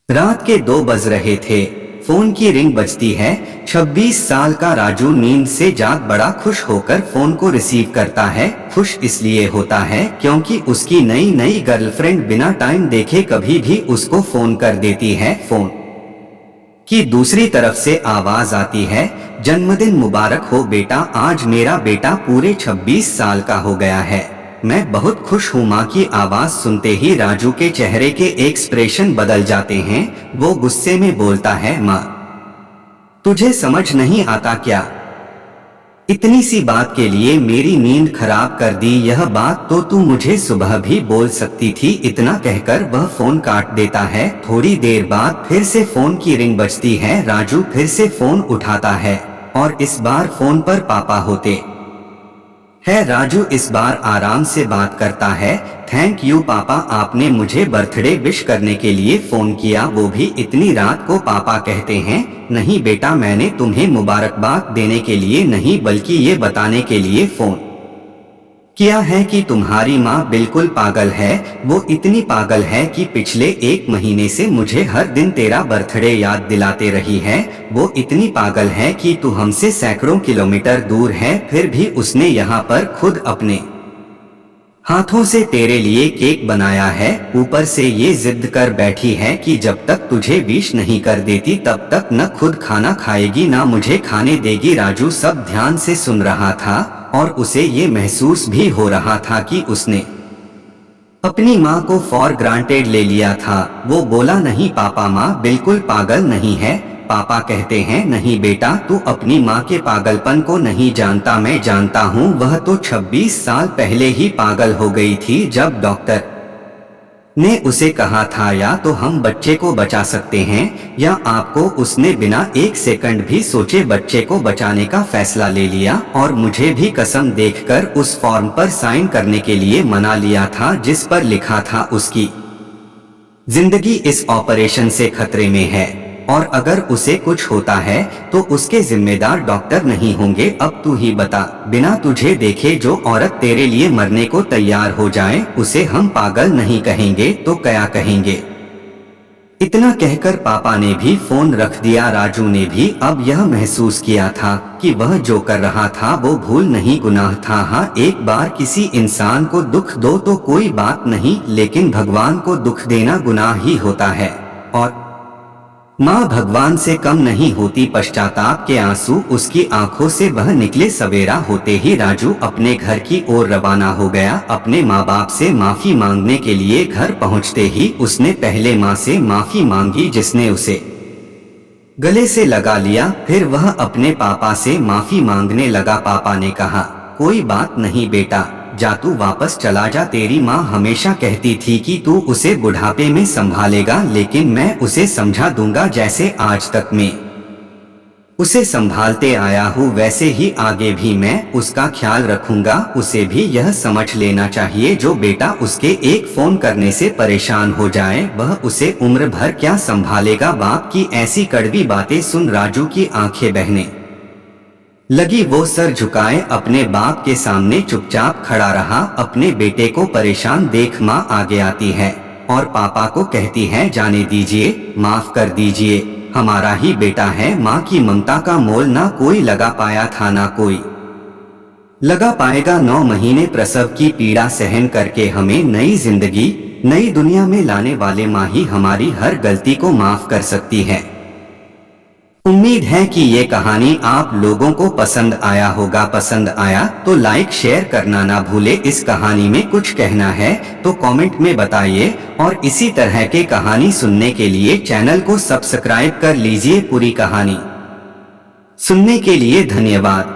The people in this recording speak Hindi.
रात के 2 बज रहे थे। फोन की रिंग बजती है। 26 साल का राजू नींद से जाग बड़ा खुश होकर फोन को रिसीव करता है। खुश इसलिए होता है क्योंकि उसकी नई नई गर्लफ्रेंड बिना टाइम देखे कभी भी उसको फोन कर देती है। फोन की दूसरी तरफ से आवाज आती है, जन्मदिन मुबारक हो बेटा, आज मेरा बेटा पूरे 26 साल का हो गया है। मैं बहुत खुश हूँ। माँ की आवाज सुनते ही राजू के चेहरे के एक्सप्रेशन बदल जाते हैं। वो गुस्से में बोलता है, माँ तुझे समझ नहीं आता क्या? इतनी सी बात के लिए मेरी नींद खराब कर दी। यह बात तो तू मुझे सुबह भी बोल सकती थी। इतना कहकर वह फोन काट देता है। थोड़ी देर बाद फिर से फोन की रिंग बजती है। राजू फिर से फोन उठाता है और इस बार फोन पर पापा होते है। राजू इस बार आराम से बात करता है। थैंक यू पापा, आपने मुझे बर्थडे विश करने के लिए फोन किया, वो भी इतनी रात को। पापा कहते हैं, नहीं बेटा, मैंने तुम्हें मुबारकबाद देने के लिए नहीं बल्कि ये बताने के लिए फोन किया है कि तुम्हारी माँ बिल्कुल पागल है। वो इतनी पागल है कि पिछले 1 महीने से मुझे हर दिन तेरा बर्थडे याद दिलाते रही है। वो इतनी पागल है कि तू हमसे सैकड़ों किलोमीटर दूर है, फिर भी उसने यहाँ पर खुद अपने हाथों से तेरे लिए केक बनाया है। ऊपर से ये जिद कर बैठी है कि जब तक तुझे विश नहीं कर देती तब तक न खुद खाना खाएगी ना मुझे खाने देगी। राजू सब ध्यान से सुन रहा था और उसे ये महसूस भी हो रहा था कि उसने अपनी माँ को फॉर ग्रांटेड ले लिया था। वो बोला, नहीं पापा, माँ बिल्कुल पागल नहीं है। पापा कहते हैं, नहीं बेटा, तू अपनी माँ के पागलपन को नहीं जानता, मैं जानता हूँ। वह तो 26 साल पहले ही पागल हो गई थी जब डॉक्टर ने उसे कहा था या तो हम बच्चे को बचा सकते हैं या आपको। उसने बिना 1 सेकंड भी सोचे बच्चे को बचाने का फैसला ले लिया और मुझे भी कसम देखकर उस फॉर्म पर साइन करने के लिए मना लिया था जिस पर लिखा था उसकी जिंदगी इस ऑपरेशन से खतरे में है और अगर उसे कुछ होता है तो उसके जिम्मेदार डॉक्टर नहीं होंगे। अब तू ही बता, बिना तुझे देखे जो औरत तेरे लिए मरने को तैयार हो जाए उसे हम पागल नहीं कहेंगे तो क्या कहेंगे? इतना कहकर पापा ने भी फोन रख दिया। राजू ने भी अब यह महसूस किया था कि वह जो कर रहा था वो भूल नहीं गुनाह था। हाँ, एक बार किसी इंसान को दुख दो तो कोई बात नहीं, लेकिन भगवान को दुख देना गुनाह ही होता है और माँ भगवान से कम नहीं होती। पश्चाताप के आंसू उसकी आंखों से बह निकले। सवेरा होते ही राजू अपने घर की ओर रवाना हो गया अपने माँ बाप से माफी मांगने के लिए। घर पहुँचते ही उसने पहले माँ से माफी मांगी जिसने उसे गले से लगा लिया। फिर वह अपने पापा से माफी मांगने लगा। पापा ने कहा, कोई बात नहीं बेटा, जा तू वापस चला जा। तेरी माँ हमेशा कहती थी कि तू उसे बुढ़ापे में संभालेगा, लेकिन मैं उसे समझा दूंगा। जैसे आज तक मैं उसे संभालते आया हूँ वैसे ही आगे भी मैं उसका ख्याल रखूंगा। उसे भी यह समझ लेना चाहिए, जो बेटा उसके एक फोन करने से परेशान हो जाए वह उसे उम्र भर क्या संभालेगा। बाप की ऐसी कड़वी बातें सुन राजू की आंखें बहने लगी। वो सर झुकाए अपने बाप के सामने चुपचाप खड़ा रहा। अपने बेटे को परेशान देख माँ आगे आती है और पापा को कहती है, जाने दीजिए, माफ कर दीजिए, हमारा ही बेटा है। माँ की ममता का मोल ना कोई लगा पाया था ना कोई लगा पाएगा। 9 महीने प्रसव की पीड़ा सहन करके हमें नई जिंदगी नई दुनिया में लाने वाले माँ ही हमारी हर गलती को माफ कर सकती है। उम्मीद है कि ये कहानी आप लोगों को पसंद आया होगा। पसंद आया तो लाइक शेयर करना ना भूले। इस कहानी में कुछ कहना है तो कमेंट में बताइए और इसी तरह के कहानी सुनने के लिए चैनल को सब्सक्राइब कर लीजिए। पूरी कहानी सुनने के लिए धन्यवाद।